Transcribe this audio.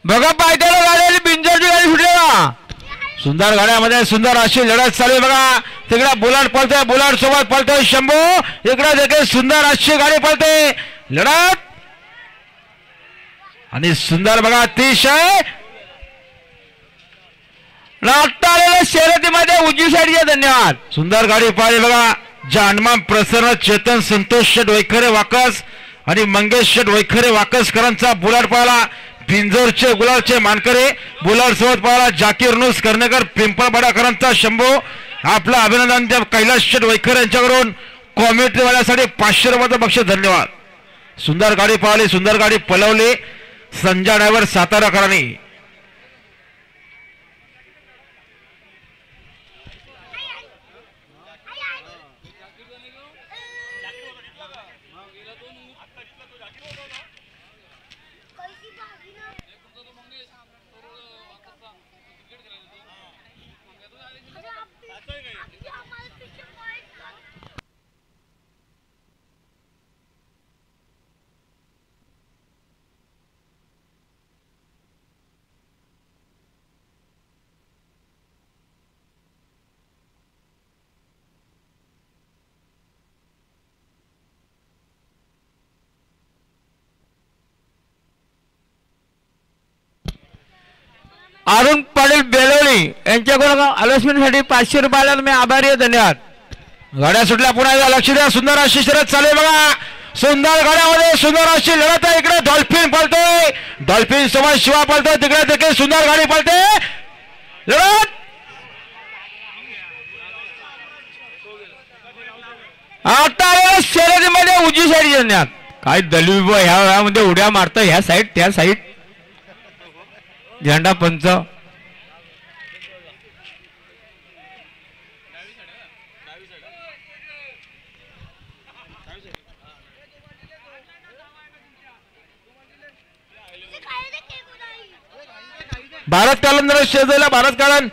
बघा पायथ्याला गाडी बिंजरची गाडी सुटली बघा. सुंदर गाड्यामध्ये सुंदर अशी लढत चालू बघा. तिकडे बुलाट पळतोय, बुलाट सोबत पळतोय शंभू. इकडे देखील सुंदर अशी गाडी पळते लढत आणि सुंदर बघा अतिशय आलेल्या शर्यतीमध्ये उजवी साईडचे धन्यवाद. सुंदर गाडी पाहिली बघा. जानमान प्रसन्न चेतन संतोष शेट वैखरे वाकस आणि मंगेश शेट वैखरे वाकसकरांचा बुलाट पाहिला. बिंजोरचे गुलाबचे मानकरे बुलाट सोबत पाहिला. जाकीर नुस कर्णेकर पिंपळपाडाकरांचा शंभू. आपलं अभिनंदन त्या कैलास शेट वैखरे यांच्याकडून कॉमेंट्रीवाल्यासाठी 500 रुपयाचं बक्षीस धन्यवाद. सुंदर गाडी पाहिली, सुंदर गाडी पलवली संजय ड्रायव्हर साताराकरांनी. अरुण पाटील बेलोली यांच्याकडून अलॉटमेंटसाठी 500 रुपयाला मी आभारी आहे. धन्यवाद. गाड्या सुटल्या पुन्हा एकदा लक्ष द्या. सुंदर अशी शर्यत चालू आहे बघा. सुंदर गाड्यामध्ये सुंदर अशी लढत आहे. इकडे डॉल्फिन पळतोय, डॉल्फिन सोबत शिवा पळतोय. तिकडे देखील सुंदर गाडी पळते लढत. आता शर्यतीमध्ये उजवी साईड धन्यवाद. काय दलवी ह्या वेळामध्ये उड्या मारतं ह्या साईड त्या साईड. झेंडा पंच भारत कालन जरा शेजायला भारत कालन